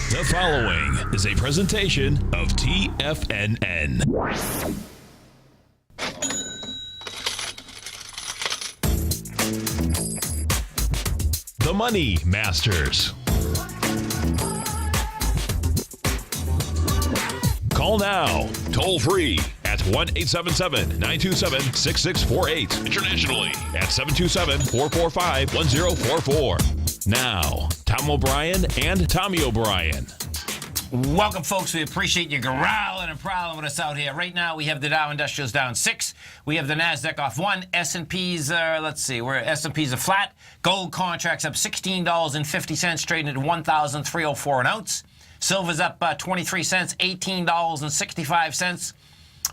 The following is a presentation of TFNN. The Money Masters. Call now, toll free at 1-877-927-6648. Internationally at 727-445-1044. Now, Tom O'Brien and Tommy O'Brien. Welcome, folks. We appreciate you growling and prowling with us out here. Right now, we have the Dow Industrials down 6. We have the NASDAQ off 1. S&Ps are, S&Ps are flat. Gold contracts up $16.50, trading at $1,304 an ounce. Silver's up 23 cents, $18.65.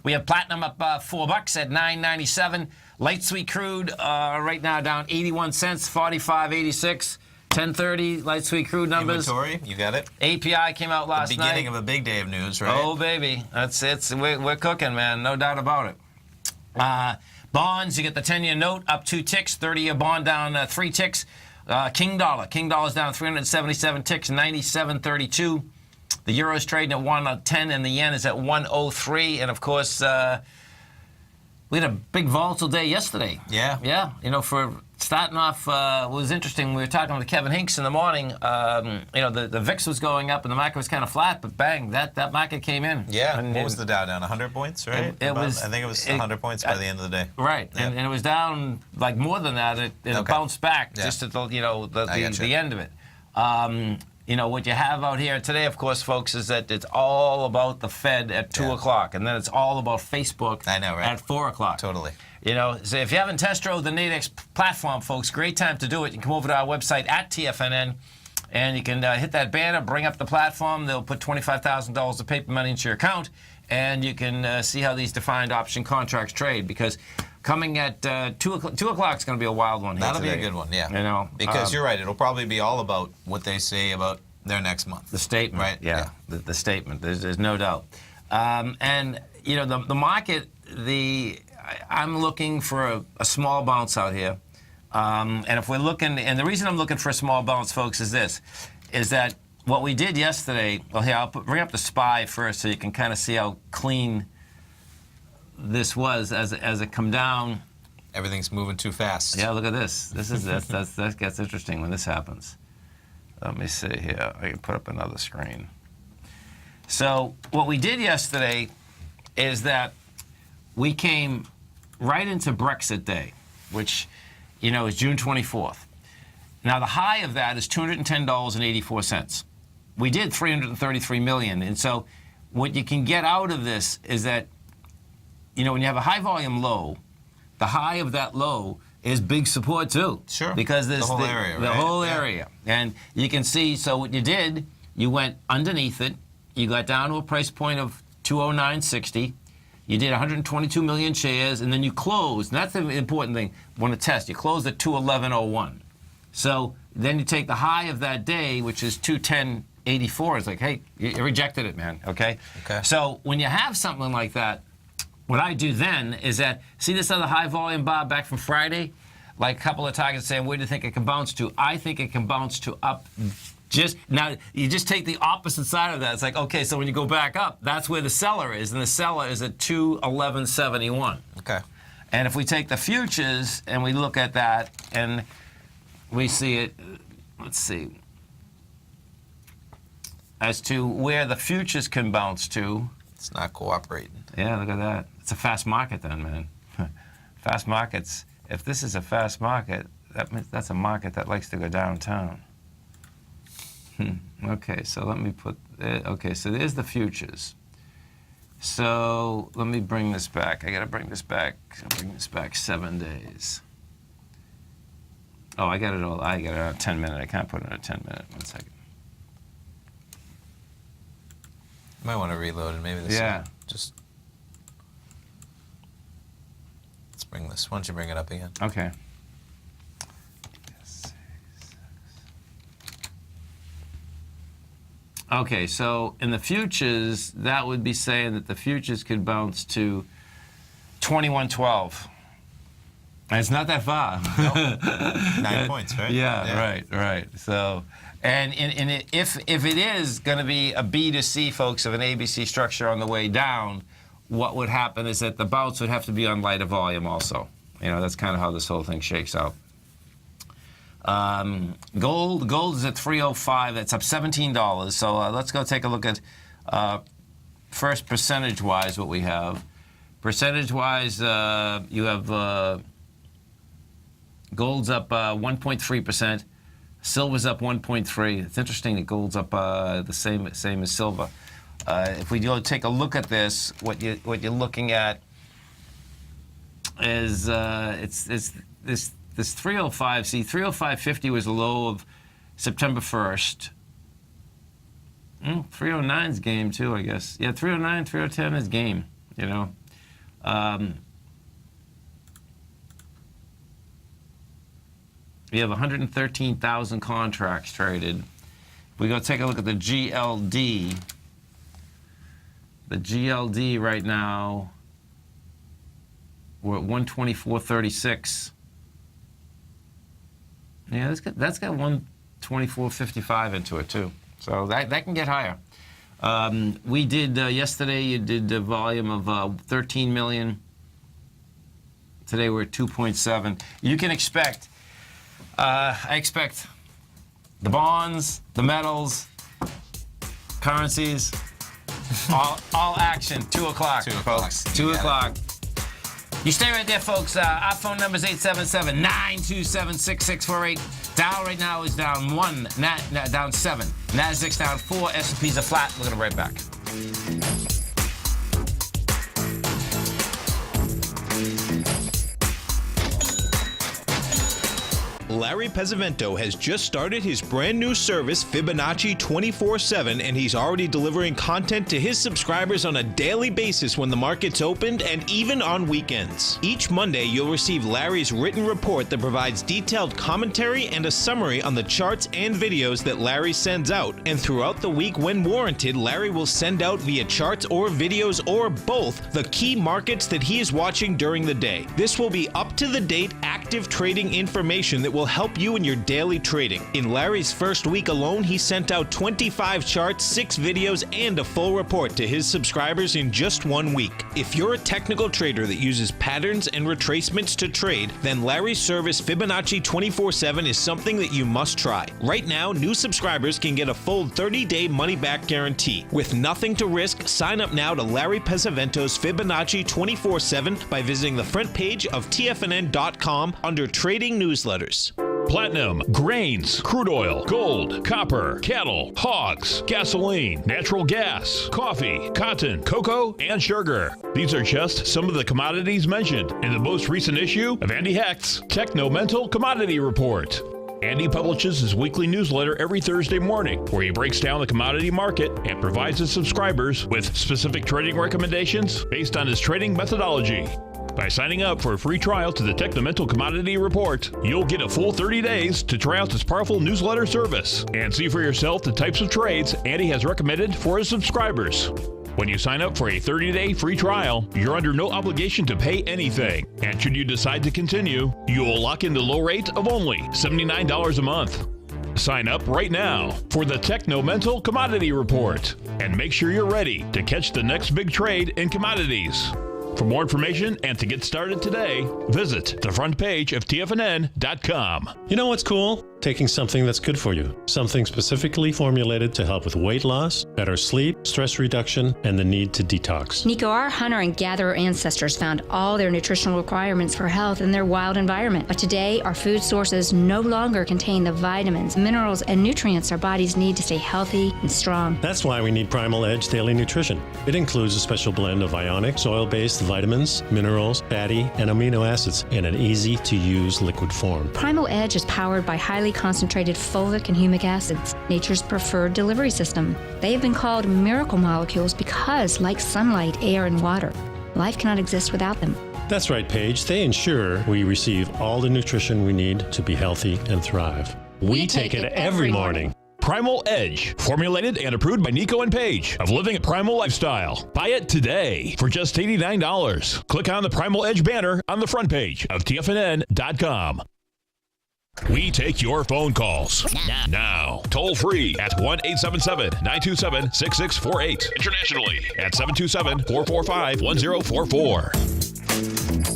We have platinum up $4 at $9.97. Light sweet crude right now down 81 cents, 45.86. 10:30 light sweet crude numbers. Inventory, you got it. API came out last night. The beginning of a big day of news, right? Oh baby, we're cooking, man. No doubt about it. Bonds, you get the 10-year note up 2 ticks, 30-year bond down 3 ticks. King dollar's down 377 ticks, 97.32. The euro's trading at 110, and the yen is at 103. And of course, we had a big volatile day yesterday. Yeah. Yeah. You know, for starting off, it was interesting. We were talking with Kevin Hinks in the morning. The VIX was going up and the market was kind of flat, but bang, that market came in. Yeah. And what was the Dow down? 100 points, right? I think it was 100 points by the end of the day. Right. Yep. And it was down like more than that. It bounced back just at the end of it. What you have out here today, of course, folks, is that it's all about the Fed at 2 o'clock, and then it's all about Facebook at 4 o'clock. Totally. So if you haven't test drove the Nadex platform, folks, great time to do it. You can come over to our website at TFNN, and you can hit that banner, bring up the platform. They'll put $25,000 of paper money into your account, and you can see how these defined option contracts trade, because coming at 2 o'clock is going to be a wild one here That'll today. be a good one, yeah. Because you're right, it'll probably be all about what they say about their next month. The statement, right? Yeah. The statement. There's no doubt. The market, I'm looking for a small bounce out here. And if we're looking, and the reason I'm looking for a small bounce, folks, is that what we did yesterday, well, here, I'll bring up the SPY first so you can kind of see how clean this was as it come down. Everything's moving too fast. Yeah, look at this. That gets interesting when this happens. Let me see here. I can put up another screen. So what we did yesterday is that we came right into Brexit Day, which, is June 24th. Now, the high of that is $210.84. We did $333 million. And so what you can get out of this is that, when you have a high volume low, the high of that low is big support too. Sure. Because there's the whole area, the right? whole Yeah. area. And you can see, so what you did, you went underneath it, you got down to a price point of 209.60, you did 122 million shares, and then you closed, and that's the important thing, want to test, you closed at 211.01. So then you take the high of that day, which is 210.84, it's like, hey, you rejected it, man, okay? So when you have something like that, what I do then is that, see this other high volume bar back from Friday? Like a couple of targets saying, where do you think it can bounce to? I think it can bounce to up now, you just take the opposite side of that. It's like, okay, so when you go back up, that's where the seller is, and the seller is at 211.71. Okay. And if we take the futures and we look at that and we see it, let's see, as to where the futures can bounce to. It's not cooperating. Yeah, look at that. It's a fast market then, man. Fast markets, if this is a fast market, that's a market that likes to go downtown. Okay, so let me put, okay, so there's the futures. So let me bring this back. I got to bring this back 7 days. Oh, I got it on a 10-minute. I can't put it on a 10-minute. 1 second. You might want to reload it. Maybe this. Yeah. Let's bring this. Why don't you bring it up again? Okay. Okay, so in the futures, that would be saying that the futures could bounce to 2112. It's not that far. 9 points, right? Yeah, right. So, and if it is going to be a B to C, folks, of an ABC structure on the way down, what would happen is that the bounce would have to be on lighter volume also. That's kind of how this whole thing shakes out. Gold is at $305. That's up $17. So let's go take a look at first percentage-wise what we have. Percentage-wise, you have gold's up 1.3%. Silver's up 1.3%. It's interesting that gold's up the same as silver. If we go take a look at this, what you're looking at is it's this 305. See, 305.50 was the low of September 1st. 309's game too, I guess. Yeah, 309, 310 is game. We have 113,000 contracts traded. We go take a look at the GLD. The GLD right now, we're at 124.36. Yeah, that's got 124.55 into it too. So that can get higher. We did yesterday. You did a volume of 13 million. Today we're at 2.7. You can expect. I expect the bonds, the metals, currencies, all action. 2 o'clock, folks. 2 o'clock. You stay right there, folks. Our phone number is 877-927-6648. Dow right now is down 1, down 7. Nasdaq's down 4. S&Ps are flat. We're going to be right back. Larry Pesavento has just started his brand new service, Fibonacci 24/7, and he's already delivering content to his subscribers on a daily basis when the market's opened and even on weekends. Each Monday, you'll receive Larry's written report that provides detailed commentary and a summary on the charts and videos that Larry sends out. And throughout the week, when warranted, Larry will send out via charts or videos or both the key markets that he is watching during the day. This will be up-to-the-date, active trading information that will help you in your daily trading. In Larry's first week alone, he sent out 25 charts, 6 videos, and a full report to his subscribers in just 1 week. If you're a technical trader that uses patterns and retracements to trade, then Larry's service Fibonacci 24/7 is something that you must try. Right now, new subscribers can get a full 30-day money-back guarantee. With nothing to risk, sign up now to Larry Pesavento's Fibonacci 24/7 by visiting the front page of TFNN.com under Trading Newsletters. Platinum, grains, crude oil, gold, copper, cattle, hogs, gasoline, natural gas, coffee, cotton, cocoa, and sugar. These are just some of the commodities mentioned in the most recent issue of Andy Hecht's Techno-Mental Commodity Report. Andy publishes his weekly newsletter every Thursday morning, where he breaks down the commodity market and provides his subscribers with specific trading recommendations based on his trading methodology. By signing up for a free trial to the Techno-Mental Commodity Report, you'll get a full 30 days to try out this powerful newsletter service and see for yourself the types of trades Andy has recommended for his subscribers. When you sign up for a 30-day free trial, you're under no obligation to pay anything. And should you decide to continue, you will lock in the low rate of only $79 a month. Sign up right now for the Techno-Mental Commodity Report and make sure you're ready to catch the next big trade in commodities. For more information and to get started today, visit the front page of TFNN.com. You know what's cool? Taking something that's good for you. Something specifically formulated to help with weight loss, better sleep, stress reduction, and the need to detox. Nico, our hunter and gatherer ancestors found all their nutritional requirements for health in their wild environment. But today, our food sources no longer contain the vitamins, minerals, and nutrients our bodies need to stay healthy and strong. That's why we need Primal Edge Daily Nutrition. It includes a special blend of ionic, soil-based vitamins, minerals, fatty, and amino acids in an easy-to-use liquid form. Primal Edge is powered by highly concentrated fulvic and humic acids, nature's preferred delivery system. They have been called miracle molecules because, like sunlight, air, and water, life cannot exist without them. That's right, Paige. They ensure we receive all the nutrition we need to be healthy and thrive. We take it every morning. Primal Edge, formulated and approved by Nico and Paige of Living a Primal Lifestyle. Buy it today for just $89. Click on the Primal Edge banner on the front page of TFNN.com. We take your phone calls now. Toll free at 1-877-927-6648. Internationally at 727-445-1044.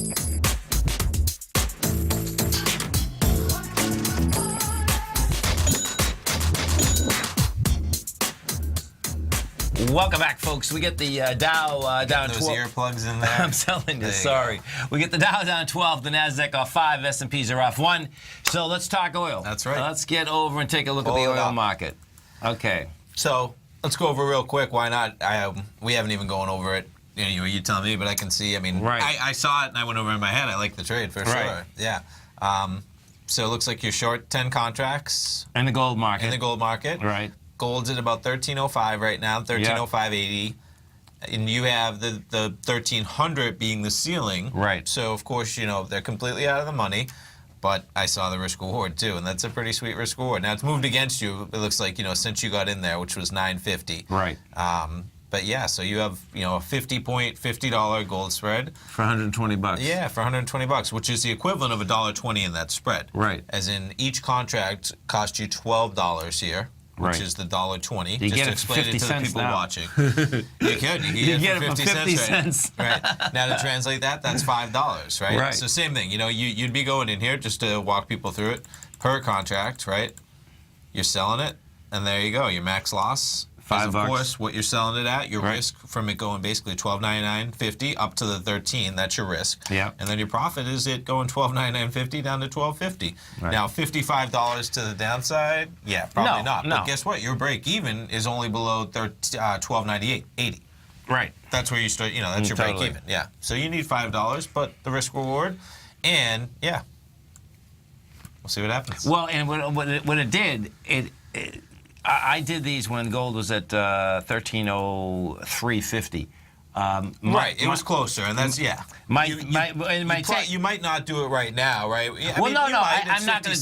Welcome back, folks. We get the Dow down Those 12. earplugs in there. I'm telling you, There you sorry. We get the Dow down 12, the Nasdaq off 5, S&Ps are off 1. So let's talk oil. That's right. Let's get over and take a look at Pull the it oil up. market. Okay. So let's go over real quick. Why not? We haven't even gone over it. You tell me, but I can see. I mean, Right. I saw it and I went over in my head. I like the trade for Right. sure. Yeah. So it looks like you're short 10 contracts And the gold market. in the gold market. Right. Gold's at about 1305 right now, 1305.80. And you have the 1300 being the ceiling. Right. So, of course, they're completely out of the money. But I saw the risk reward, too. And that's a pretty sweet risk reward. Now, it's moved against you, it looks like, since you got in there, which was 950. Right. But, yeah, so you have, a $50 gold spread. For $120. Yeah, for $120, which is the equivalent of $1.20 in that spread. Right. As in, each contract cost you $12 here. Which Right. is the $1.20. You Just get to it for explain 50 it to the cents people now. watching. You could. You get it it for 50 cents. Right. Now to translate that, that's $5, right? Right. So same thing. You'd be going in here just to walk people through it per contract, right? You're selling it, and there you go. Your max loss. $5. Of course, what you're selling it at, your Right. risk from it going basically $12.99.50 up to the 13. That's your risk. Yeah. And then your profit is it going $12.99.50 down to $12.50. Right. Now $55 to the downside. Yeah, probably No, not. no. But guess what? Your break even is only below $12.98.80. Right. That's where you start. That's your Totally. break even. Yeah. So you need $5, but the risk reward, and yeah, we'll see what happens. Well, and what it did, I did these when gold was at 1303.50. Right, it was closer, and that's you might not do it right now, right? I mean, I'm not going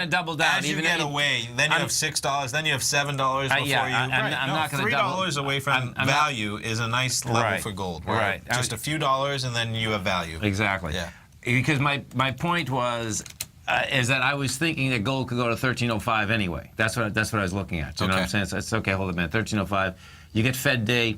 to double down. As you get away, then you have $6, then you have $7 before you. I'm not gonna double. $3 away from I'm not- value is a nice level Right, for gold. right. Just a few dollars, and then you have value. Exactly. Yeah. Because my point was. Is that I was thinking that gold could go to 1305 anyway. That's what I was looking at. You know what I'm saying? So it's okay. Hold a minute. 1305. You get Fed day.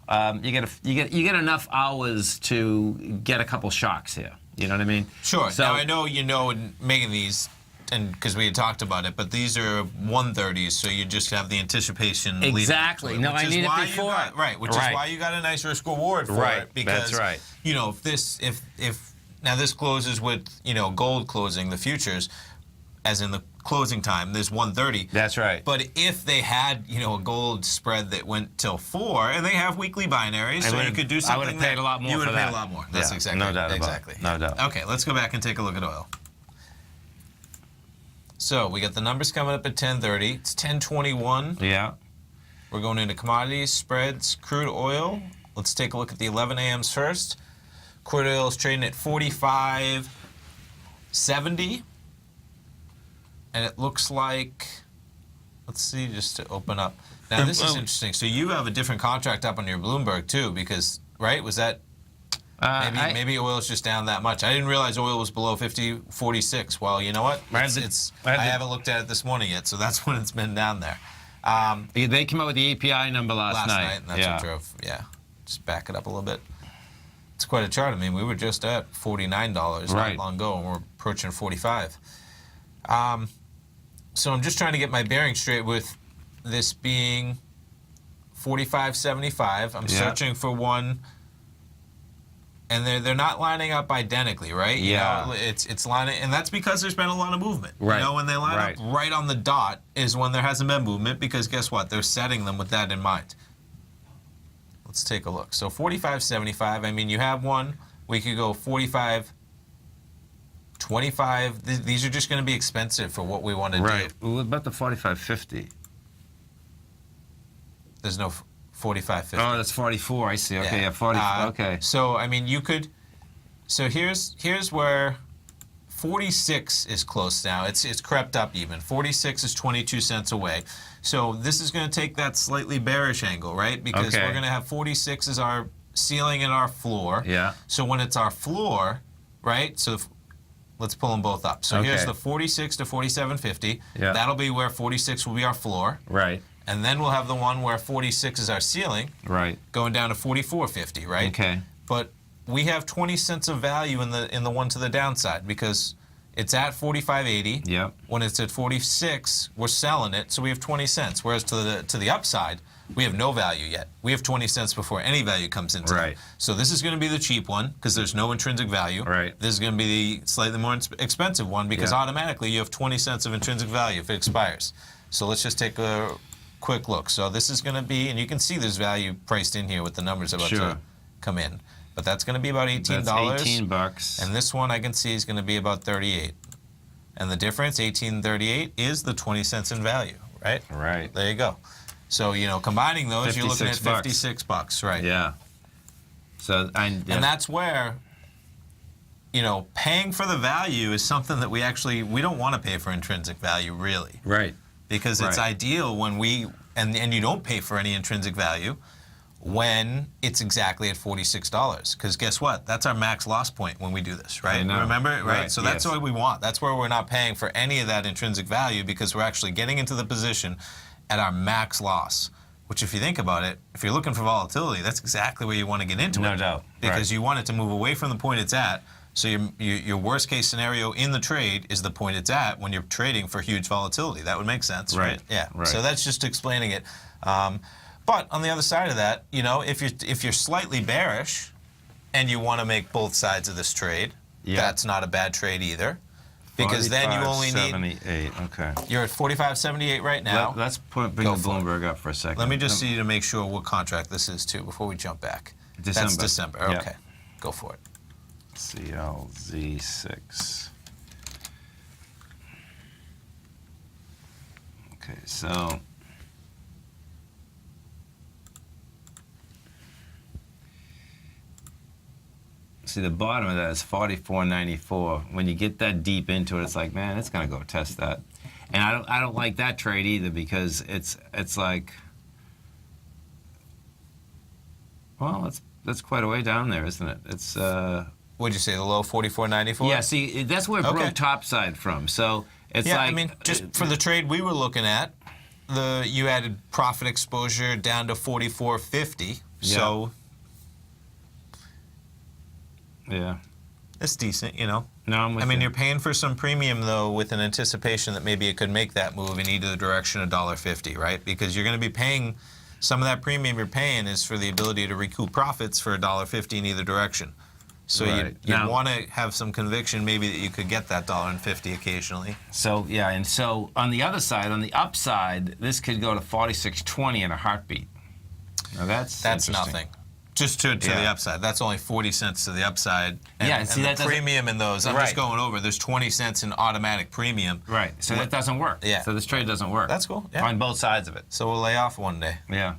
You get enough hours to get a couple shocks here. You know what I mean? Sure. So, now I know in making these, and because we had talked about it, but these are 130s, so you just have the anticipation. leading Exactly. up to No, which I is need it why before. You got, right. Which is why you got a nice risk reward for Right. it. Because That's right. if now this closes with gold closing the futures, as in the closing time, there's 130. That's right. But if they had a gold spread that went till 4, and they have weekly binaries, so you could do something. I would have paid a lot more. You would for have paid that. a lot more. That's Yeah, exactly. no doubt exactly. about it. No doubt. Okay, let's go back and take a look at oil. So we got the numbers coming up at 10:30. It's 10:21. Yeah. We're going into commodities, spreads, crude oil. Let's take a look at the 11 a.m.s first. Crude oil is trading at 45.70. And it looks like, let's see, just to open up. Now, this is interesting. So you have a different contract up on your Bloomberg, too, because, right, was that, maybe oil's just down that much. I didn't realize oil was below 46. Well, you know what? I haven't looked at it this morning yet, so that's when it's been down there. They came out with the API number last night. And that's what drove, just back it up a little bit. It's quite a chart. I mean, we were just at $49 not long ago, and we're approaching 45. So I'm just trying to get my bearing straight with this being 45.75. I'm searching for one, and they're not lining up identically, right? Yeah. It's lining, and that's because there's been a lot of movement. Right. When they line up right on the dot is when there hasn't been movement, because guess what? They're setting them with that in mind. Let's take a look. So 45.75. I mean, you have one. We could go 45.25. These are just going to be expensive for what we want to do. Well, what about the 45.50? There's no 45.50. Oh, that's 44. I see. Okay, yeah, 44. Okay. So I mean, you could. So here's where 46 is close now. It's crept up even. 46 is 22 cents away. So this is going to take that slightly bearish angle, right? Because Okay. we're going to have 46 as our ceiling and our floor. Yeah. So when it's our floor, right? So let's pull them both up. So here's Okay. the 46 to 47.50. Yeah. That'll be where 46 will be our floor. Right. And then we'll have the one where 46 is our ceiling, Right. going down to 44.50, right? Okay. But we have 20 cents of value in the one to the downside because it's at 45.80. Yep. When it's at 46, we're selling it, so we have 20 cents. Whereas to the upside, we have no value yet. We have 20 cents before any value comes into Right. it. So this is going to be the cheap one because there's no intrinsic value. Right. This is going to be the slightly more expensive one because Yeah. automatically you have 20 cents of intrinsic value if it expires. So let's just take a quick look. So this is going to be, and you can see there's value priced in here with the numbers about Sure. to come in. But that's going to be about $18. That's $18. And this one I can see is going to be about 38. And the difference, 18 and 38, is the 20 cents in value, right? Right. There you go. So, combining those, you're looking at 56 $56, right? Yeah. So And that's where, paying for the value is something that we don't want to pay for intrinsic value, really. right. Because it's Right. ideal when and you don't pay for any intrinsic value when it's exactly at $46. Because guess what? That's our max loss point when we do this, right? I know. Remember? Right. Right, So that's yes. what we want. That's where we're not paying for any of that intrinsic value because we're actually getting into the position at our max loss. Which, if you think about it, if you're looking for volatility, that's exactly where you want to get into it. No doubt. Because Right. you want it to move away from the point it's at. So your worst case scenario in the trade is the point it's at when you're trading for huge volatility. That would make sense, right? Right. Yeah. Right. So that's just explaining it. But on the other side of that, if you're slightly bearish and you want to make both sides of this trade, Yeah. that's not a bad trade either. Because then you only need 78. Okay. you're at 45.78 right now. Let's bring Go the for it. Bloomberg up for a second. Let me just see to make sure what contract this is too before we jump back. That's December. December. Yeah. Okay. Go for it. CLZ6. Okay, so see the bottom of that is 44.94. When you get that deep into it, it's like, man, it's gonna go test that. And I don't like that trade either because it's like, well, that's quite a way down there, isn't it? It's What'd you say? The low 44.94? yeah. See, that's where it Okay. broke topside from. So it's Yeah, like, I mean, just for the trade we were looking at, you added profit exposure down to 44.50. So yeah. it's decent, No, I'm with I mean, you. you're paying for some premium though, with an anticipation that maybe it could make that move in either direction of $1.50, right? Because you're going to be paying some of that premium you're paying is for the ability to recoup profits for $1.50 in either direction. So Right. you Now- want to have some conviction maybe that you could get that $1.50 occasionally. So yeah, and so on the other side, on the upside, this could go to 46.20 in a heartbeat. Now that's interesting. nothing. Just to the Yeah. upside. That's only 40 cents to the upside. And, Yeah, and see, the that doesn't- premium in those, I'm Right. just going over, there's 20 cents in automatic premium. Right. So that doesn't work. Yeah. So this trade doesn't work. That's cool, yeah. On both sides of it. So we'll lay off one day. Yeah.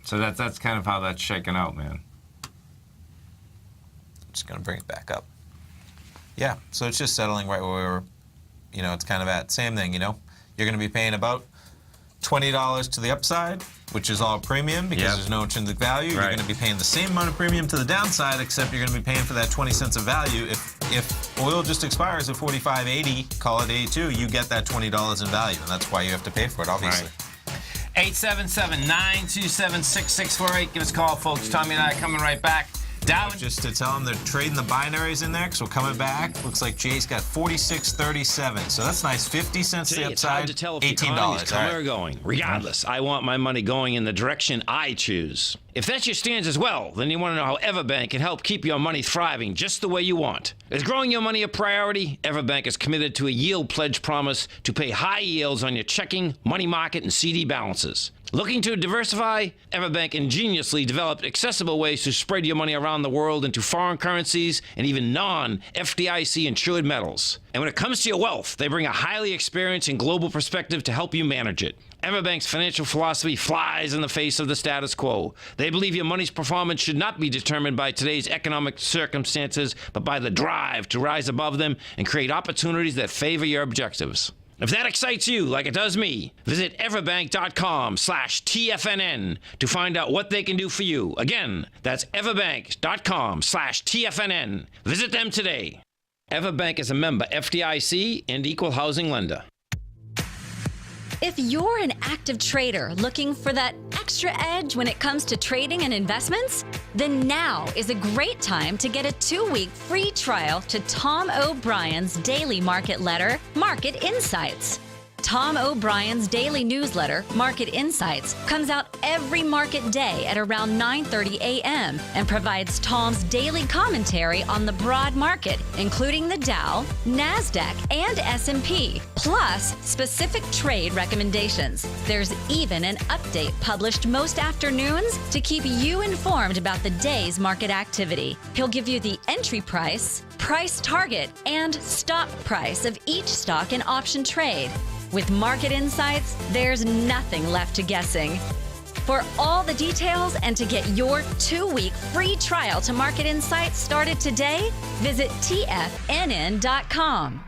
So that's kind of how that's shaken out, man. Just going to bring it back up. Yeah, so it's just settling right where we were, it's kind of at. Same thing, you're going to be paying about $20 to the upside, which is all premium because Yep. there's no intrinsic value. You're Right. going to be paying the same amount of premium to the downside, except you're going to be paying for that 20 cents of value. If oil just expires at 45.80, call it 82, you get that $20 in value, and that's why you have to pay for it, obviously. Right. 877-927-6648. Give us a call, folks. Tommy and I are coming right back. Dow Just to tell them they're trading the binaries in there, because we're coming back. Looks like Jay's got 46.37, so that's nice. 50 cents to the Today, it's upside, hard to tell if the $18. economy's coming All right. or going. Regardless, I want my money going in the direction I choose. If that's your stance as well, then you want to know how Everbank can help keep your money thriving just the way you want. Is growing your money a priority? Everbank is committed to a yield pledge promise to pay high yields on your checking, money market, and CD balances. Looking to diversify? Everbank ingeniously developed accessible ways to spread your money around the world into foreign currencies and even non-FDIC insured metals. And when it comes to your wealth, they bring a highly experienced and global perspective to help you manage it. Everbank's financial philosophy flies in the face of the status quo. They believe your money's performance should not be determined by today's economic circumstances, but by the drive to rise above them and create opportunities that favor your objectives. If that excites you like it does me, visit everbank.com/TFNN to find out what they can do for you. Again, that's everbank.com/TFNN. Visit them today. Everbank is a member FDIC and equal housing lender. If you're an active trader looking for that extra edge when it comes to trading and investments, then now is a great time to get a 2-week free trial to Tom O'Brien's daily market letter, Market Insights. Tom O'Brien's daily newsletter, Market Insights, comes out every market day at around 9:30 a.m. and provides Tom's daily commentary on the broad market, including the Dow, NASDAQ, and S&P, plus specific trade recommendations. There's even an update published most afternoons to keep you informed about the day's market activity. He'll give you the entry price, price target, and stop price of each stock and option trade. With Market Insights, there's nothing left to guessing. For all the details and to get your 2-week free trial to Market Insights started today, visit TFNN.com.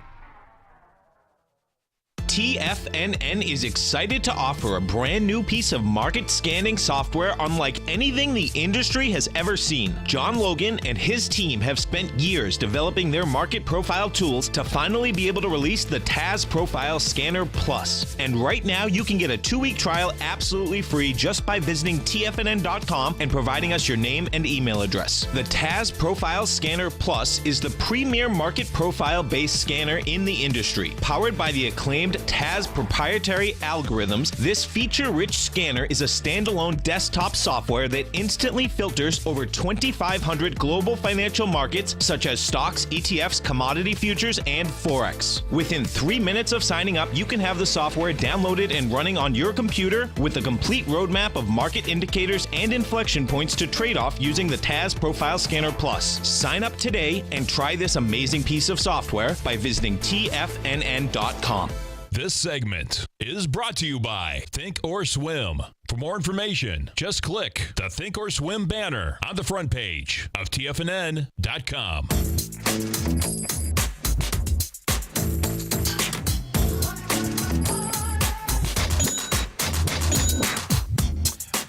TFNN is excited to offer a brand new piece of market scanning software unlike anything the industry has ever seen. John Logan and his team have spent years developing their market profile tools to finally be able to release the TAS Profile Scanner Plus. And right now, you can get a 2-week trial absolutely free just by visiting TFNN.com and providing us your name and email address. The TAS Profile Scanner Plus is the premier market profile-based scanner in the industry. Powered by the acclaimed TAS proprietary algorithms, this feature-rich scanner is a standalone desktop software that instantly filters over 2,500 global financial markets such as stocks, ETFs, commodity futures, and Forex. Within 3 minutes of signing up, you can have the software downloaded and running on your computer with a complete roadmap of market indicators and inflection points to trade off using the TAS Profile Scanner Plus. Sign up today and try this amazing piece of software by visiting TFNN.com. This segment is brought to you by Think or Swim. For more information, just click the Think or Swim banner on the front page of TFNN.com.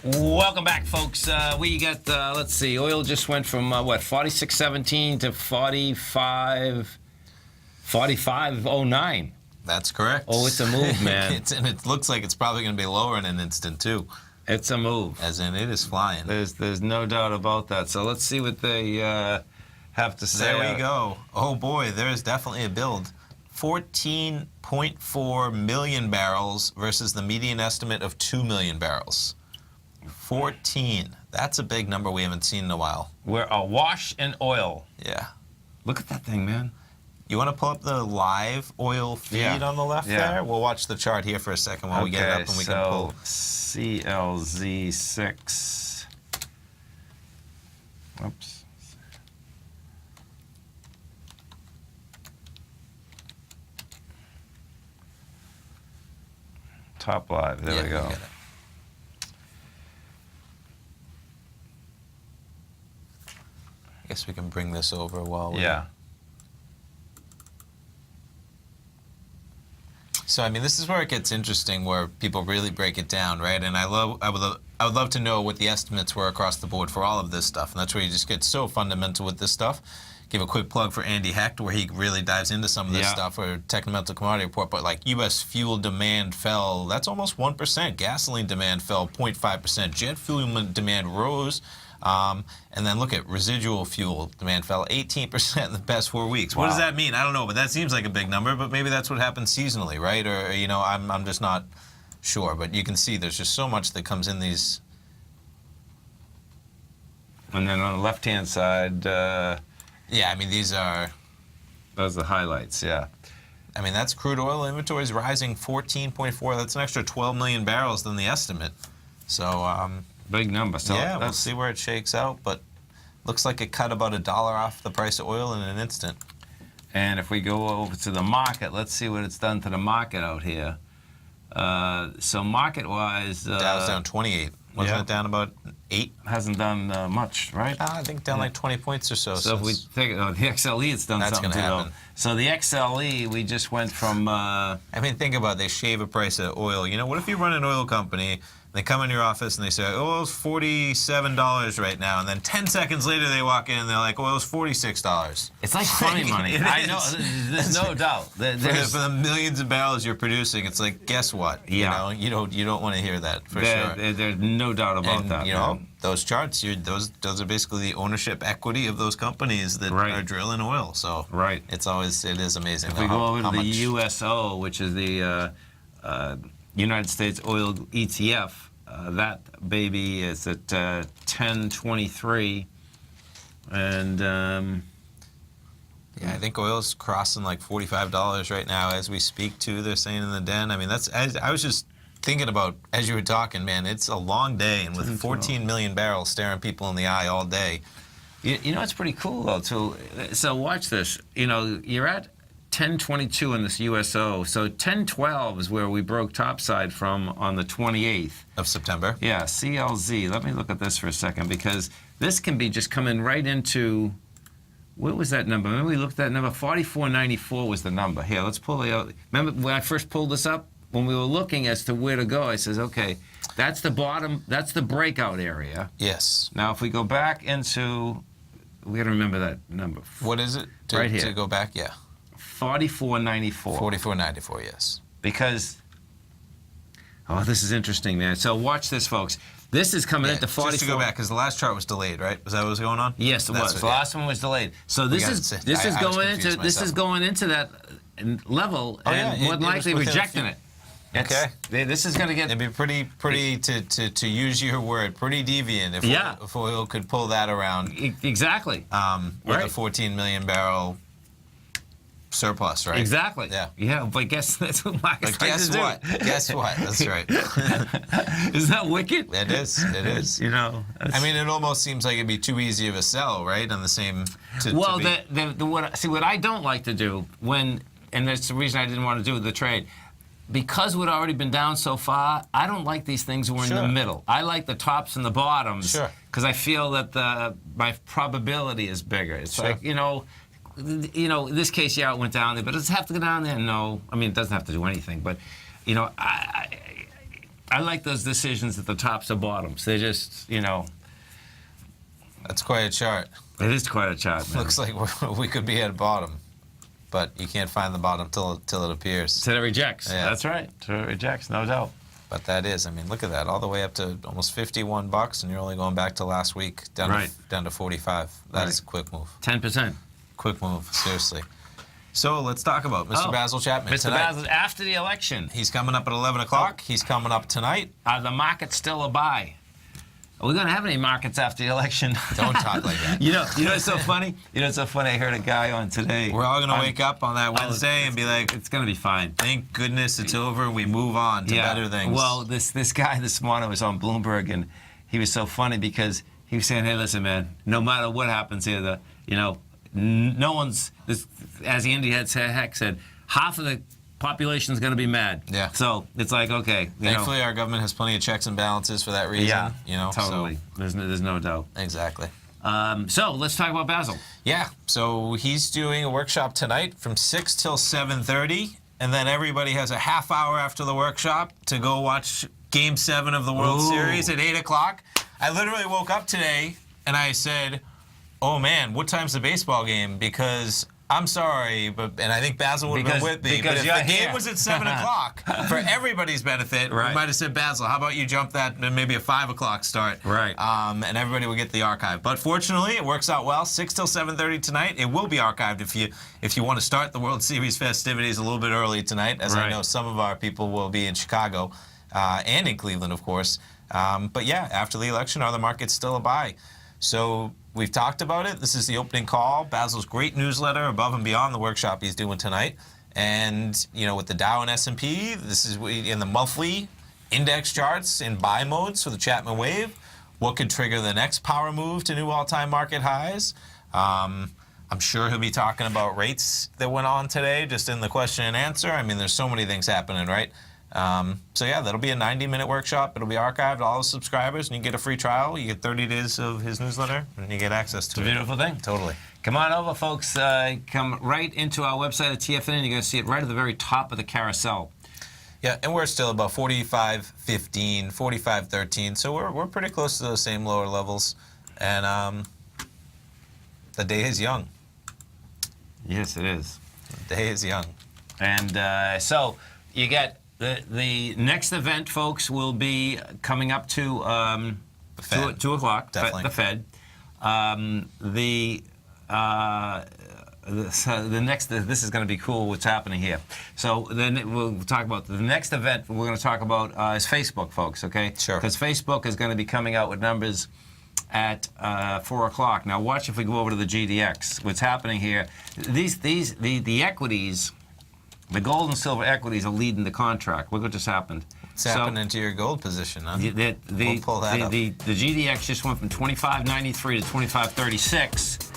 Welcome back, folks. We got, let's see, oil just went from, 46.17 to 45.09. That's correct. Oh, it's a move, man. And it looks like it's probably going to be lower in an instant, too. It's a move. As in, it is flying. There's no doubt about that. So let's see what they have to say. There we go. Oh, boy, there's definitely a build. 14.4 million barrels versus the median estimate of 2 million barrels. 14. That's a big number we haven't seen in a while. We're awash in oil. Yeah. Look at that thing, man. You want to pull up the live oil feed on the left there? We'll watch the chart here for a second while we get it up and we can pull. CLZ6. Whoops. Top live. There we go. I guess we can bring this over while we... Yeah. So I mean, this is where it gets interesting, where people really break it down, right? And I would love to know what the estimates were across the board for all of this stuff, and that's where you just get so fundamental with this stuff. Give a quick plug for Andy Hecht, where he really dives into some of this stuff, or Technomental Commodity Report. But like U.S. fuel demand fell, that's almost 1%. Gasoline demand fell 0.5%. Jet fuel demand rose. And then look at residual fuel demand fell 18% in the past 4 weeks. What does that mean? I don't know, but that seems like a big number. But maybe that's what happens seasonally, right? Or you know, I'm just not sure. But you can see there's just so much that comes in these. And then on the left-hand side, yeah, I mean these are. Those are the highlights. Yeah. I mean that's crude oil inventories rising 14.4. That's an extra 12 million barrels than the estimate. So Big number. So yeah, we'll that's- see where it shakes out. But looks like it cut about $1 off the price of oil in an instant. And if we go over to the market, let's see what it's done to the market out here. So market-wise, Dow's down 28. Wasn't yeah. it down about 8? hasn't done much, right? I think down like 20 points or so. So if we take the XLE, it's done That's something gonna too, though. happen. So the XLE, we just went from I mean, think about it. They shave a price of oil. You know, what if you run an oil company, they come in your office and they say, oil's $47 right now, and then 10 seconds later they walk in and they're like, oil's $46. it's like funny money. It I know, is. there's no doubt. For the millions of barrels you're producing, it's like, guess what? Yeah. You know, you don't want to hear that for sure. There's no doubt about And that. you know, man. those charts, those are basically the ownership equity of those companies that Right. are drilling oil. So Right. it is amazing. If we go over to the much, USO, which is the United States Oil ETF, that baby is at 10.23, and yeah, I think oil's crossing like $45 right now as we speak. Too, they're saying in the den. I mean, I was just thinking about as you were talking, man. It's a long day, and with 14 million barrels staring people in the eye all day. you know it's pretty cool though too. So watch this. You know, you're at 10.22 in this USO. So 10.12 is where we broke topside from on the 28th. Of September. Yeah, CLZ. Let me look at this for a second, because this can be just coming right into, what was that number? Remember we looked at that number? 44.94 was the number. Here, let's pull it out. Remember when I first pulled this up? When we were looking as to where to go, I says, okay, that's the bottom, that's the breakout area. Yes. Now, if we go back into, we got to remember that number. What is it? Right here. To go back, yeah. 44.94. 44.94. Yes. Because, oh, this is interesting, man. So watch this, folks. This is coming into 44. Just to go back, because the last chart was delayed, right? Was that what was going on? Yes, it That's was. what- The last one was delayed. So this got is it. this is I was going confused into this is myself. going into that level, Oh, yeah, and it- more it than was likely within a rejecting few- it. It's- This is going to get. It'd be pretty to use your word, pretty deviant Yeah. if oil could pull that around Exactly. with Right. a 14 million barrel surplus, right? Exactly. Yeah. Yeah, but guess that's what markets But like guess to do. what? Guess what? That's right. Isn't that wicked? It is. It is. You know. I mean, it almost seems like it'd be too easy of a sell, right? On the same. Well, to be, what I don't like to do and that's the reason I didn't want to do the trade, because we'd already been down so far. I don't like these things who are in the Sure. middle. I like the tops and the bottoms, Sure. because I feel that my probability is bigger. It's Sure. like in this case, yeah, it went down there, but does it have to go down there? No, I mean it doesn't have to do anything. But I like those decisions at the tops and bottoms. They're just that's quite a chart. it is quite a chart. Man. Looks like we could be at bottom, but you can't find the bottom till it appears. Till it rejects. Yeah. That's right. Till it rejects, no doubt. But that is, I mean, look at that, all the way up to almost $51, and you're only going back to last week, down Right. to 45. That Right. is a quick move. 10%. Quick move, seriously. So let's talk about Mr. Basil Chapman Mr. tonight. Basil, after the election, He's coming up at 11 o'clock. He's coming up tonight. the market's still a buy. Are we going to have any markets after the election? Don't talk like that. You know what's so funny? It's so funny. I heard a guy on today. We're all going to wake up on that Wednesday and be like, it's going to be fine. thank goodness it's over. We move on to better things. Well, this guy this morning was on Bloomberg, and he was so funny because he was saying, "Hey, listen, man. No matter what happens here, no one's as Andy had said, half of the population is going to be mad. Yeah. So it's like, okay. Thankfully, our government has plenty of checks and balances for that reason. Yeah. Totally. So, There's no doubt. exactly. So let's talk about Basil. Yeah, so he's doing a workshop tonight from 6 till 7:30, and then everybody has a half hour after the workshop to go watch Game 7 of the World Ooh. Series at 8 o'clock. I literally woke up today and I said, oh man, what time's the baseball game? Because I'm sorry, and I think Basil would have been with me. because But if you're the game here. was at 7 o'clock, for everybody's benefit, we Right. might have said, Basil, how about you jump that and maybe a 5 o'clock start? Right. And everybody will get the archive. But fortunately, it works out well. 6 till 7:30 tonight. It will be archived if you want to start the World Series festivities a little bit early tonight, as I Right. know some of our people will be in Chicago and in Cleveland, of course. But yeah, after the election, are the markets still a buy? So we've talked about it. This is the opening call. Basil's great newsletter above and beyond the workshop he's doing tonight. And, with the Dow and S&P, this is in the monthly, index charts in buy modes for the Chapman Wave. What could trigger the next power move to new all-time market highs? I'm sure he'll be talking about rates that went on today, just in the question and answer. I mean, there's so many things happening, right? So yeah, that'll be a 90-minute workome. It'll be archived to all the subscribers, and you get a free trial. You get 30 days of his newsletter, and you get access to it. It's a beautiful thing. Totally. Come on over, folks. Come right into our website at TFNN. You're going to see it right at the very top of the carousel. Yeah, and we're still about 45.15, 45.13, so we're pretty close to those same lower levels, and the day is young. Yes, it is. The day is young. And so you get the next event, folks, will be coming up to The Fed. 2 o'clock. Definitely. The Fed. The next, this is going to be cool. What's happening here? So then we'll talk about the next event. We're going to talk about is Facebook, folks. Okay. Sure. Because Facebook is going to be coming out with numbers at 4 o'clock. Now watch if we go over to the GDX. What's happening here? The equities, the gold and silver equities are leading the contract. Look what just happened. What's happening to your gold position, huh? We'll pull that up. The GDX just went from 25.93 to 25.36.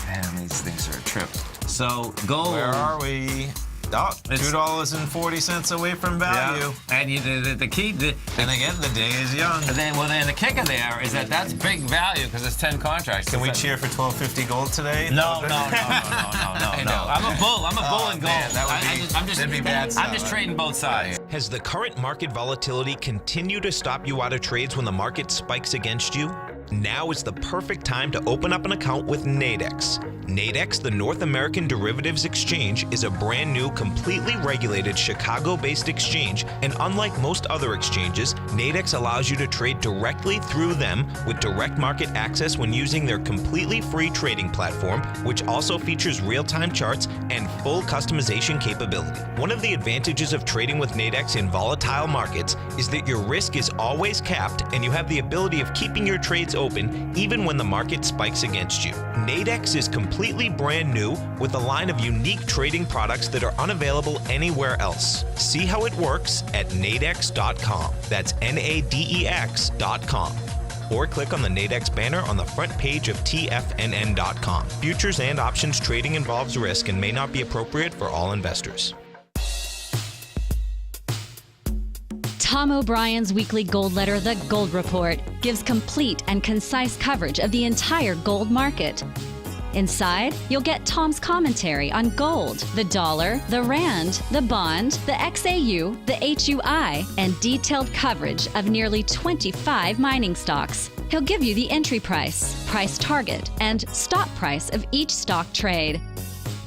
Man, these things are a trip. So gold. Where are we? Oh, $2.40 away from value. Yeah. And the key. And again, the day is young. Then the kicker there is that's big value because it's 10 contracts. Can we cheer for $12.50 gold today? No. I'm a bull. I'm a bull in gold. Man, that'd be bad stuff. I'm just trading both sides. Has the current market volatility continued to stop you out of trades when the market spikes against you? Now is the perfect time to open up an account with Nadex. Nadex, the North American Derivatives Exchange, is a brand new, completely regulated Chicago-based exchange, and unlike most other exchanges, Nadex allows you to trade directly through them with direct market access when using their completely free trading platform, which also features real-time charts and full customization capability. One of the advantages of trading with Nadex in volatile markets is that your risk is always capped and you have the ability of keeping your trades open even when the market spikes against you. Nadex is completely brand new with a line of unique trading products that are unavailable anywhere else. See how it works at nadex.com. That's NADEX.com. Or click on the Nadex banner on the front page of TFNN.com. Futures and options trading involves risk and may not be appropriate for all investors. Tom O'Brien's weekly gold letter, The Gold Report, gives complete and concise coverage of the entire gold market. Inside, you'll get Tom's commentary on gold, the dollar, the rand, the bond, the XAU, the HUI, and detailed coverage of nearly 25 mining stocks. He'll give you the entry price, price target, and stop price of each stock trade.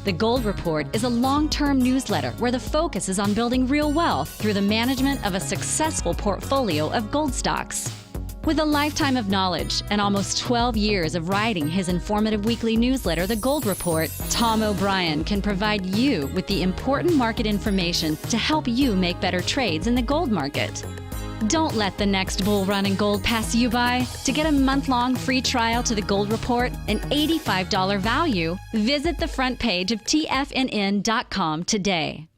The Gold Report is a long-term newsletter where the focus is on building real wealth through the management of a successful portfolio of gold stocks. With a lifetime of knowledge and almost 12 years of writing his informative weekly newsletter, The Gold Report, Tom O'Brien can provide you with the important market information to help you make better trades in the gold market. Don't let the next bull run in gold pass you by. To get a month-long free trial to The Gold Report, an $85 value, visit the front page of TFNN.com today.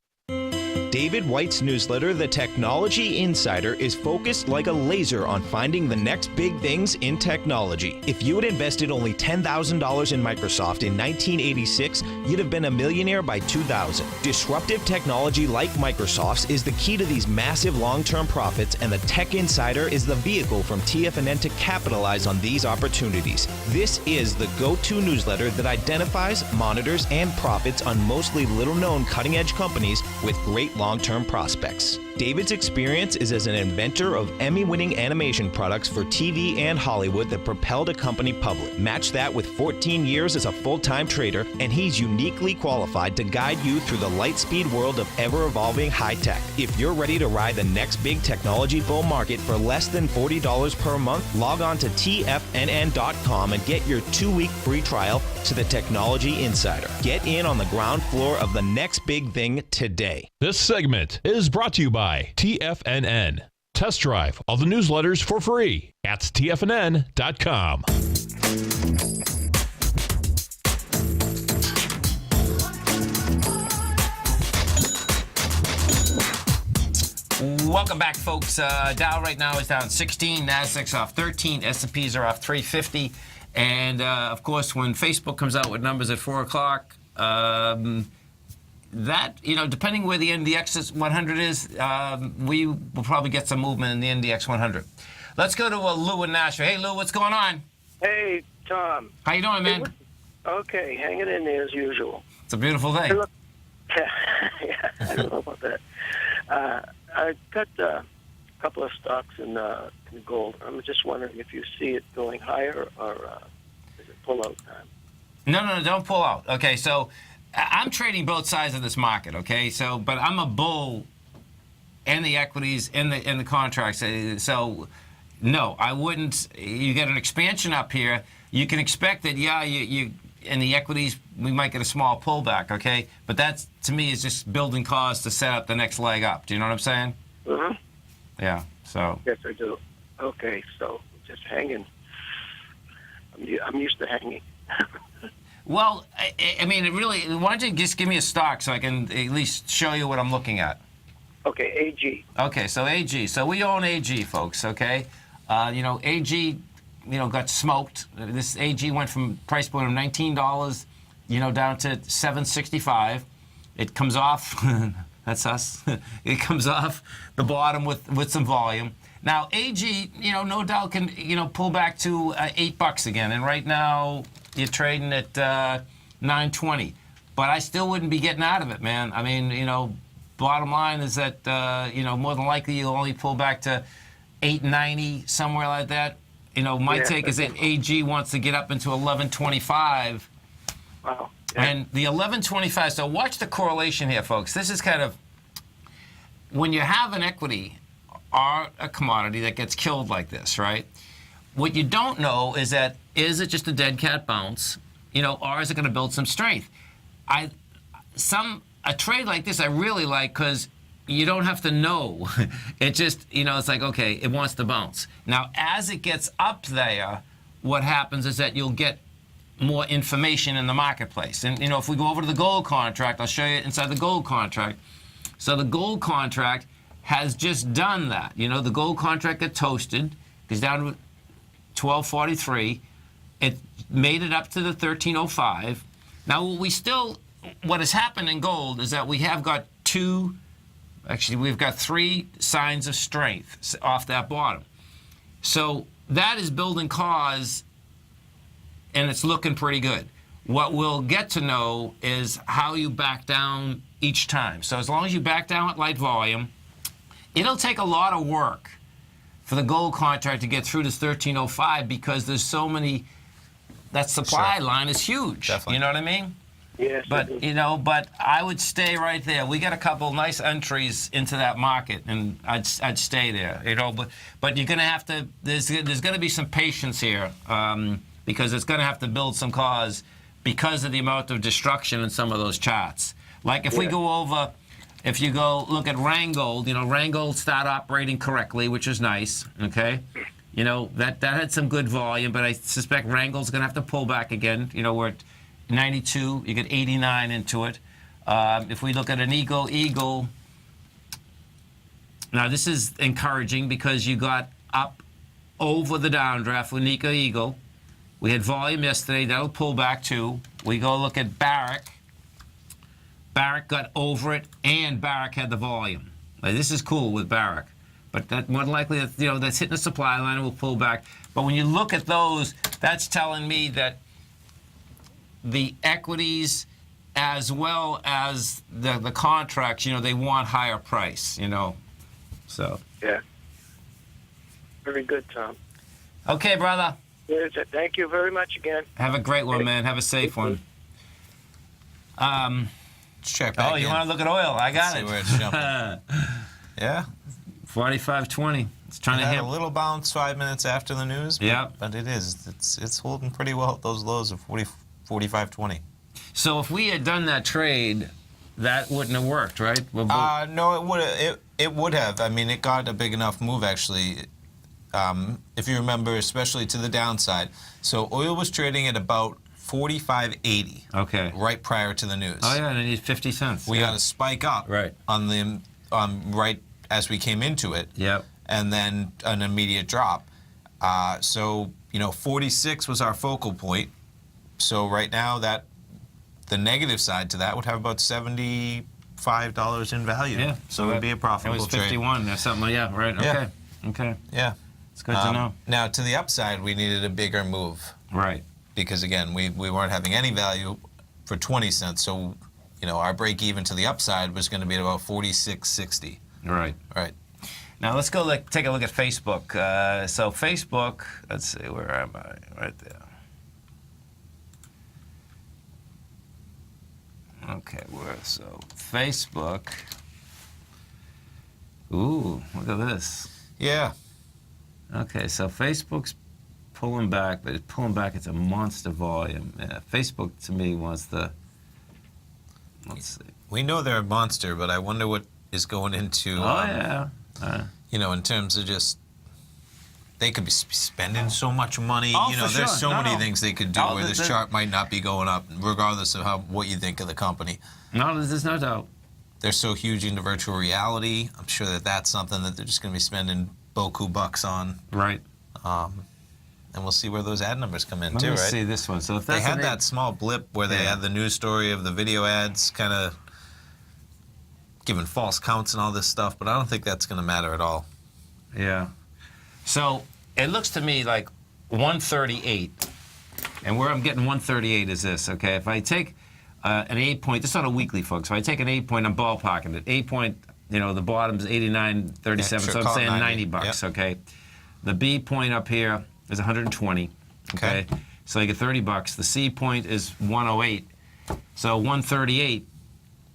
David White's newsletter, The Technology Insider, is focused like a laser on finding the next big things in technology. If you had invested only $10,000 in Microsoft in 1986, you'd have been a millionaire by 2000. Disruptive technology like Microsoft's is the key to these massive long-term profits, and the Tech Insider is the vehicle from TFNN to capitalize on these opportunities. This is the go-to newsletter that identifies, monitors, and profits on mostly little-known cutting-edge companies with great long-term prospects. David's experience is as an inventor of Emmy-winning animation products for TV and Hollywood that propelled a company public. Match that with 14 years as a full-time trader, and he's uniquely qualified to guide you through the light-speed world of ever-evolving high-tech. If you're ready to ride the next big technology bull market for less than $40 per month, log on to TFNN.com and get your 2-week free trial to the Technology Insider. Get in on the ground floor of the next big thing today. This segment is brought to you by TFNN. Test drive all the newsletters for free at TFNN.com. Welcome back, folks. Dow right now is down 16, Nasdaq's off 13, S&Ps are off 350, and of course, when Facebook comes out with numbers at 4 o'clock, that, depending where the NDX 100 is, we will probably get some movement in the NDX 100. Let's go to Lou in Nashville. Hey, Lou, what's going on? Hey, Tom. How you doing, man? Okay, hanging in there as usual. It's a beautiful day. Yeah, I don't know about that. I got a couple of stocks in gold. I'm just wondering if you see it going higher or is it pull-out time? No, don't pull out. Okay, so I'm trading both sides of this market, okay? So, but I'm a bull in the equities, in the contracts. So, no, I wouldn't. You get an expansion up here. You can expect that, you in the equities, we might get a small pullback, okay? But that, to me, is just building cause to set up the next leg up. Do you know what I'm saying? Mm-hmm. Yeah, so. Yes, I do. Okay, so just hanging. I'm used to hanging. Well, I mean, it really, why don't you just give me a stock so I can at least show you what I'm looking at? Okay, AG. Okay, so AG. So we own AG, folks, okay? AG, got smoked. This AG went from price point of $19, down to $7.65. It comes off, that's us. It comes off the bottom with some volume. Now, AG, no doubt can, pull back to $8 again. And right now, you're trading at $9.20. But I still wouldn't be getting out of it, man. I mean, bottom line is that, more than likely you'll only pull back to $8.90, somewhere like that. My take is that AG wants to get up into 11.25. Wow. Yeah. And the 11.25, so watch the correlation here, folks. This is kind of, when you have an equity or a commodity that gets killed like this, right? What you don't know is that, is it just a dead cat bounce, or is it going to build some strength? A trade like this I really like because you don't have to know. It just, it's like, okay, it wants to bounce. Now, as it gets up there, what happens is that you'll get more information in the marketplace. And, if we go over to the gold contract, I'll show you inside the gold contract. So the gold contract has just done that. The gold contract got toasted. Goes down to 1243. It made it up to the 1305. Now, what has happened in gold is that we have got we've got 3 signs of strength off that bottom. So that is building cause, and it's looking pretty good. What we'll get to know is how you back down each time. So as long as you back down at light volume, it'll take a lot of work for the gold contract to get through this 1305 because there's so many, that supply line is huge. Definitely. You know what I mean? Yes. But, but I would stay right there. We got a couple nice entries into that market, and I'd stay there, But you're going to have to, there's going to be some patience here because it's going to have to build some cause because of the amount of destruction in some of those charts. Like if we go over, if you go look at Rheingold, Rheingold started operating correctly, which is nice, okay? That had some good volume, but I suspect Rheingold's going to have to pull back again. We're at 92, you get 89 into it. If we look at an Eagle, now this is encouraging because you got up over the downdraft with Nika Eagle. We had volume yesterday, that'll pull back too. We go look at Barrick. Barrick got over it, and Barrick had the volume. This is cool with Barrick. But that more than likely, that's hitting the supply line and will pull back. But when you look at those, that's telling me that the equities as well as the contracts, they want higher price, so. Yeah. Very good, Tom. Okay, brother. Thank you very much again. Have a great one, man. Have a safe one. Let's check back you in. want to look at oil? I got See it. where it's jumping. Yeah. 45.20. It's trying to Had hit a little bounce 5 minutes after the news. Yeah. But it's holding pretty well at those lows of 45.20. So if we had done that trade, that wouldn't have worked, right? No, it would have. I mean, it got a big enough move actually. If you remember, especially to the downside. So oil was trading at about 45.80. Okay. Right prior to the news. Oh yeah, and it needs 50 cents. We got a spike up. Right. On the right as we came into it. Yep. And then an immediate drop. So 46 was our focal point. So right now, that the negative side to that would have about $75 in value. Yeah. So it would be a profitable It was trade. 51 or something. Yeah. Right. Okay. Yeah. Okay. Yeah. It's good to know. Now, to the upside, we needed a bigger move Right. because, again, we weren't having any value for 20 cents. So, our break even to the upside was going to be at about 46.60. Right. Right. Now let's go take a look at Facebook. So Facebook, let's see, where am I? Right there. Okay, so Facebook. Ooh, look at this. Yeah. Okay, so Facebook's pulling back, but it's pulling back. It's a monster volume. Facebook to me was the. Let's see. We know they're a monster, but I wonder what is going into. Yeah. In terms of just. They could be spending so much money. Oh, for There's sure. so many things they could do Oh, where this chart might not be going up, regardless of what you think of the company. No, there's no doubt. They're so huge into virtual reality. I'm sure that's something that they're just going to be spending boku bucks on. Right. And we'll see where those ad numbers come in, Let too, me right? see this one. So if They that's had that small blip where they had the news story of the video ads kind of giving false counts and all this stuff, but I don't think that's going to matter at all. Yeah. So it looks to me like 138, and where I'm getting 138 is this. Okay, if I take an 8 point, this is on a weekly, folks. If I take an 8 point, I'm ballparking it. 8 point, the bottom's 89.37, Yeah, sure, so I'm call it saying 90. $90. Yep. Okay. The B point up here is 120. Okay. So you get $30. The C point is 108. So 138.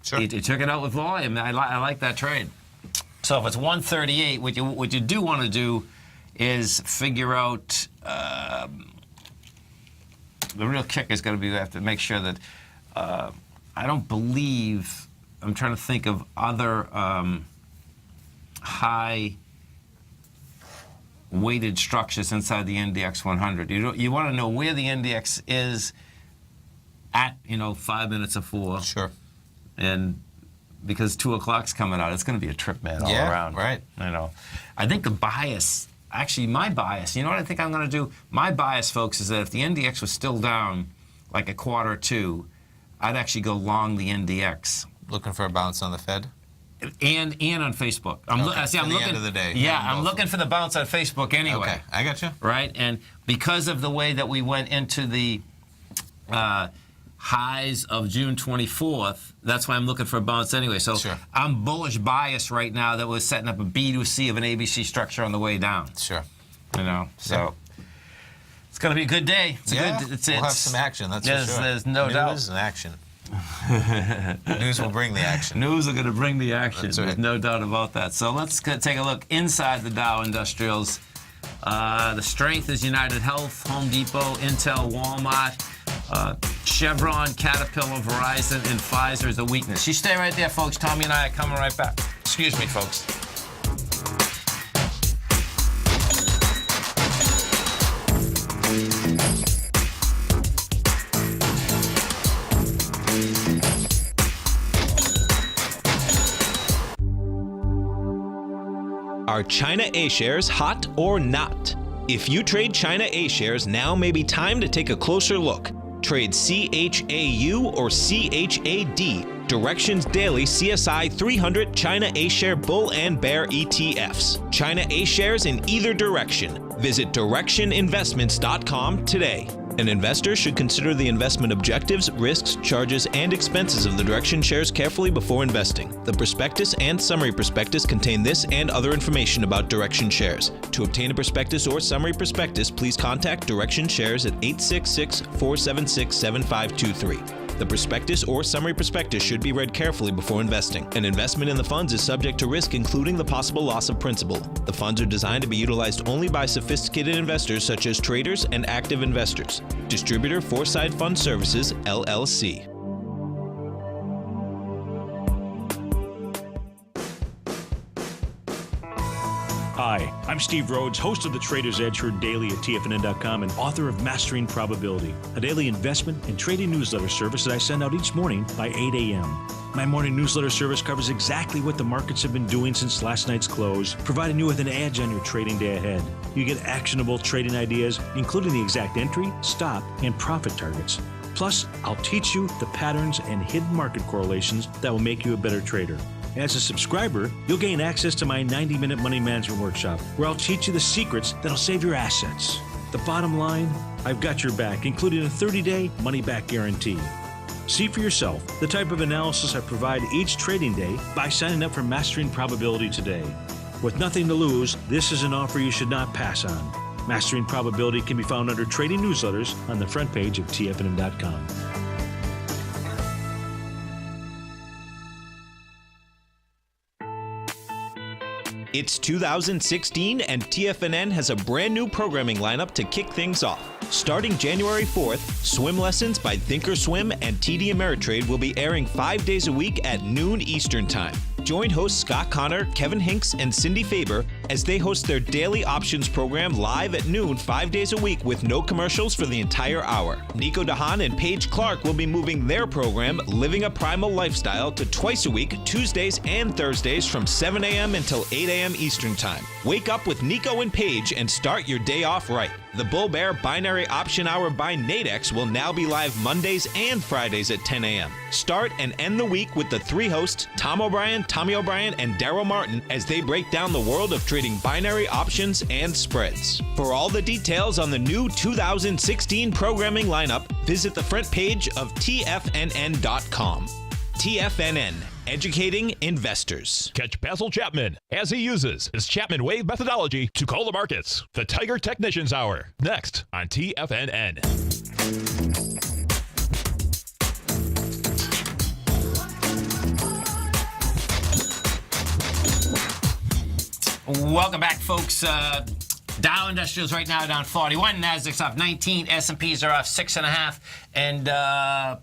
Sure. You took it out with volume. I like that trade. So if it's 138, what you do want to do is figure out the real kick is going to be you have to make sure that I don't believe I'm trying to think of other high weighted structures inside the NDX 100. You want to know where the NDX is at 5 minutes of 4. Sure. And because 2 o'clock's coming out, it's going to be a trip, man, all around. Right. I think the bias, actually my bias, you know what I think I'm going to do? My bias, folks, is that if the NDX was still down like a quarter or two, I'd actually go long the NDX. Looking for a bounce on the Fed? And on Facebook. I'm Okay. I'm the looking, end of the day. Yeah, On I'm both. looking for the bounce on Facebook anyway. Okay, I got you. Right? And because of the way that we went into the highs of June 24th, that's why I'm looking for a bounce anyway. So Sure. I'm bullish bias right now that we're setting up a B2C of an ABC structure on the way down. Sure. So it's going to be a good day. It's We'll have have some action, that's for sure. There's no doubt. News and action. News will bring the action. News are going to bring the action. That's right. There's no doubt about that. So let's take a look inside the Dow Industrials. The strength is United Health, Home Depot, Intel, Walmart, Chevron, Caterpillar, Verizon, and Pfizer is the weakness. You stay right there, folks. Tommy and I are coming right back. Excuse me, folks. Are China A shares hot or not? If you trade China A shares, now may be time to take a closer look. Trade CHAU or CHAD, Directions Daily CSI 300 China A share bull and bear ETFs. China A shares in either direction. Visit directioninvestments.com today. An investor should consider the investment objectives, risks, charges, and expenses of the Direction shares carefully before investing. The prospectus and summary prospectus contain this and other information about Direction shares. To obtain a prospectus or summary prospectus, please contact Direction shares at 866-476-7523. The prospectus or summary prospectus should be read carefully before investing. An investment in the funds is subject to risk, including the possible loss of principal. The funds are designed to be utilized only by sophisticated investors such as traders and active investors. Distributor Foreside Fund Services, LLC. Hi, I'm Steve Rhodes, host of the Trader's Edge, heard daily at TFNN.com and author of Mastering Probability, a daily investment and trading newsletter service that I send out each morning by 8 a.m. My morning newsletter service covers exactly what the markets have been doing since last night's close, providing you with an edge on your trading day ahead. You get actionable trading ideas, including the exact entry, stop, and profit targets. Plus, I'll teach you the patterns and hidden market correlations that will make you a better trader. As a subscriber, you'll gain access to my 90-minute money management workshop, where I'll teach you the secrets that'll save your assets. The bottom line, I've got your back, including a 30-day money-back guarantee. See for yourself the type of analysis I provide each trading day by signing up for Mastering Probability today. With nothing to lose, this is an offer you should not pass on. Mastering Probability can be found under Trading Newsletters on the front page of TFNN.com. It's 2016 and TFNN has a brand new programming lineup to kick things off. Starting January 4th, Swim Lessons by Thinkorswim and TD Ameritrade will be airing 5 days a week at noon Eastern Time. Join hosts Scott Connor, Kevin Hinks, and Cindy Faber as they host their daily options program live at noon 5 days a week with no commercials for the entire hour. Nico DeHaan and Paige Clark will be moving their program, Living a Primal Lifestyle, to twice a week, Tuesdays and Thursdays from 7 a.m. until 8 a.m. Eastern Time. Wake up with Nico and Paige and start your day off right. The Bull Bear Binary Option Hour by Nadex will now be live Mondays and Fridays at 10 a.m. Start and end the week with the three hosts, Tom O'Brien, Tommy O'Brien, and Daryl Martin, as they break down the world of trading binary options and spreads. For all the details on the new 2016 programming lineup, visit the front page of TFNN.com. TFNN, educating investors. Catch Basil Chapman as he uses his Chapman Wave methodology to call the markets. The Tiger Technicians Hour, next on TFNN. Welcome back, folks. Dow Industrials right now down 41. Nasdaq's off 19. S&Ps are off 6.5. And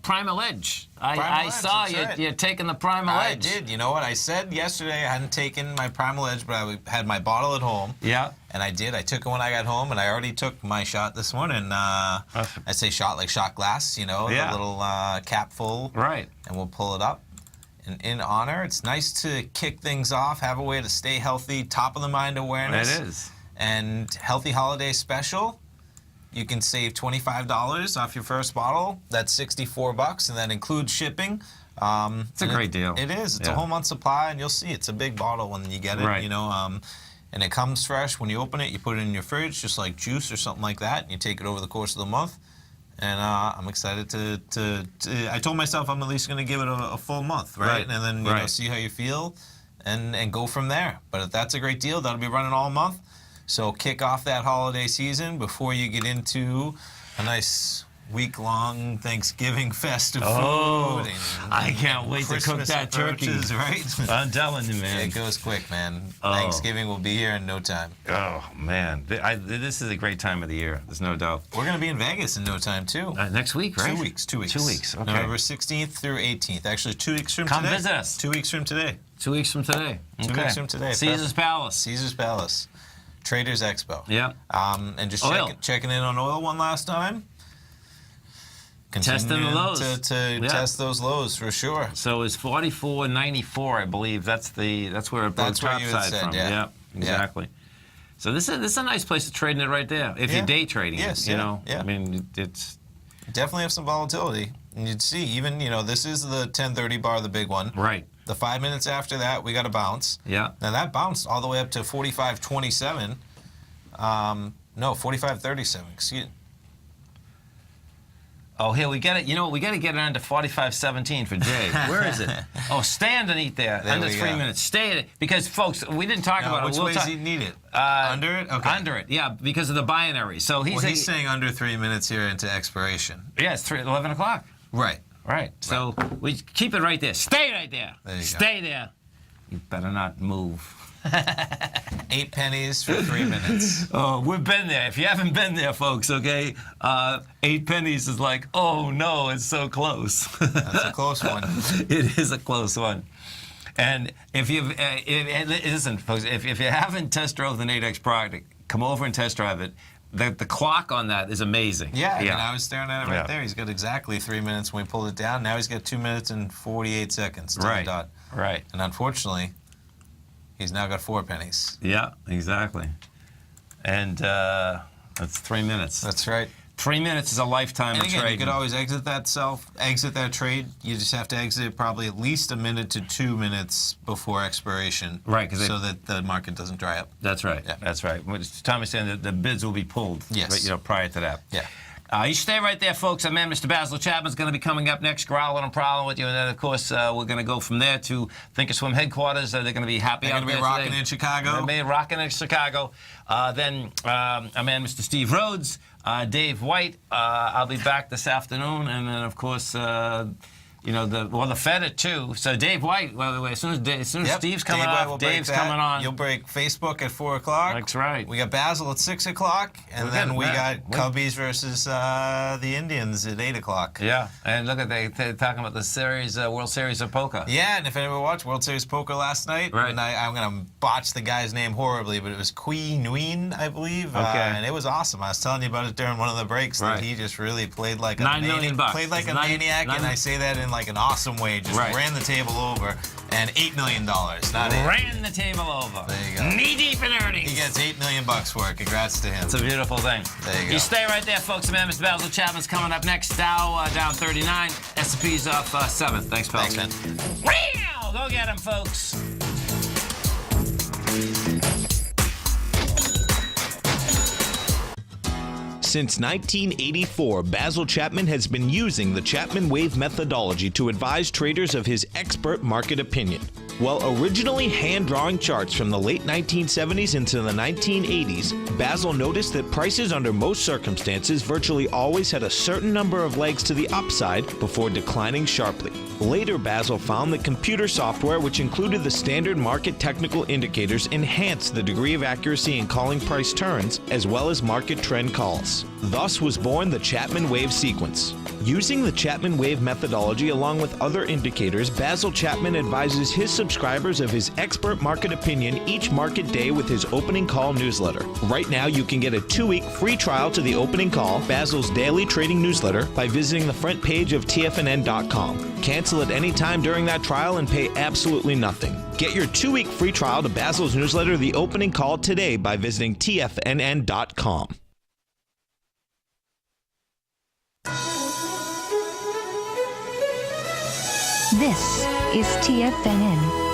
Primal Edge. I saw you. Right. You're taking the Primal Edge. I did. You know what? I said yesterday I hadn't taken my Primal Edge, but I had my bottle at home. Yeah. And I did. I took it when I got home, and I already took my shot this morning. I say shot like shot glass, you know, the little cap full. Right. And we'll pull it up. And in honor, it's nice to kick things off, have a way to stay healthy, top of the mind awareness. It is. And healthy holiday special. You can save $25 off your first bottle. That's $64, and that includes shipping. It's a great deal. It is. It's a whole month supply, and you'll see it's a big bottle when you get it. Right. You know, and it comes fresh. When you open it, you put it in your fridge, just like juice or something like that. And you take it over the course of the month. And I'm excited to I told myself I'm at least going to give it a full month, right? And then you know, see how you feel, and go from there. But if that's a great deal, that'll be running all month. So kick off that holiday season before you get into a nice week-long Thanksgiving festive food. And I can't wait to cook that turkey. Right? I'm telling you, man. It goes quick, man. Thanksgiving will be here in no time. Oh, man. This is a great time of the year. There's no doubt. We're going to be in Vegas in no time, too. Next week, right? 2 weeks. 2 weeks. 2 weeks, okay. November 16th through 18th. Actually, 2 weeks from today. Come visit us. 2 weeks from today. 2 weeks from today. 2 weeks from today. Caesar's Palace. Caesar's Palace. Traders Expo. Yeah. And just checking in on oil one last time. Testing the lows. To test those lows for sure. So it's 44.94, I believe. That's where it broke topside from. Yeah, exactly. Yeah. So this is a nice place to trade in it right there. If you're day trading, you know. I mean, it's definitely have some volatility. And you'd see even, you know, this is the 1030 bar, the big one. Right. The 5 minutes after that, we got a bounce. Yeah. Now that bounced all the way up to 45.27. No, 45.37. Excuse me. Oh, here we get it. You know what? We got to get it under 45.17 for Jay. Where is it? Oh, stay underneath there under 3 minutes. Stay at it. Because, folks, we didn't talk about it. Which way does he need it? Under it? Okay. Under it, yeah, because of the binary. So he's saying under 3 minutes here into expiration. Yeah, it's 11 o'clock. Right. Right. So we keep it right there. Stay right there. There you go. Stay there. You better not move. 8 pennies for 3 minutes. Oh, we've been there. If you haven't been there, folks, okay, 8 pennies is like, oh no, it's so close. That's a close one. It is a close one. And if listen, folks, if you haven't test drove the Nadex product, come over and test drive it. the clock on that is amazing. Yeah, and I was staring at it right Yeah. there. He's got exactly 3 minutes when we pulled it down. Now he's got 2 minutes and 48 seconds to Right. the dot. Right. And unfortunately, he's now got 4 pennies. Yeah, exactly. And that's 3 minutes. That's right. 3 minutes is a lifetime And of again, trading. you could always exit that trade. You just have to exit it probably at least a minute to 2 minutes before expiration. Right, 'cause so that the market doesn't dry up. That's right. Yeah. That's right. Tommy saying that the bids will be pulled. Yes. But, prior to that. Yeah. You stay right there, folks. Our man, Mr. Basil Chapman's going to be coming up next, growling and prowling with you. And then, of course, we're going to go from there to Thinkorswim headquarters. They're going to be happy They're out going to there be rocking today. in Chicago. They're going to be rocking in Chicago. Then our man, Mr. Steve Rhodes, Dave White. I'll be back this afternoon. And then, of course, the Fed at 2. So Dave White, well, as soon as Yep. Steve's coming Dave White off, will break Dave's that. coming on. You'll break Facebook at 4 o'clock. That's right. We got Basil at 6 o'clock, and We're then getting we there. got Cubbies versus the Indians at 8 o'clock. Yeah, and look at they're talking about the series, World Series of Poker. Yeah, and if anyone watched World Series Poker last night, Right. and I'm going to botch the guy's name horribly, but it was Qui Nguyen, I believe. Okay. And it was awesome. I was telling you about it during one of the breaks Right. that he just really played like a $9 million maniac. bucks. Played like It's a nine- maniac, nine- and I say that in like an awesome way. Just Right. ran the table over, and $8 million. Not it. Ran the table over. There you go. Knee deep in earnings. He gets $8 million for it. Congrats to him. It's a beautiful thing. There you go. You stay right there, folks. Man, Mr. Basil Chapman's coming up next. Dow down 39. S&P's off 7. Thanks, pal. Thanks, man. Wow! Go get him, folks. Since 1984, Basil Chapman has been using the Chapman Wave methodology to advise traders of his expert market opinion. While originally hand-drawing charts from the late 1970s into the 1980s, Basil noticed that prices under most circumstances virtually always had a certain number of legs to the upside before declining sharply. Later, Basil found that computer software, which included the standard market technical indicators, enhanced the degree of accuracy in calling price turns, as well as market trend calls. Thus was born the Chapman Wave sequence. Using the Chapman Wave methodology along with other indicators, Basil Chapman advises his subscribers of his expert market opinion each market day with his opening call newsletter. Right now, you can get a 2-week free trial to the opening call, Basil's daily trading newsletter, by visiting the front page of TFNN.com. Cancel at any time during that trial and pay absolutely nothing. Get your 2-week free trial to Basil's newsletter, The Opening Call, today by visiting TFNN.com. This is TFNN.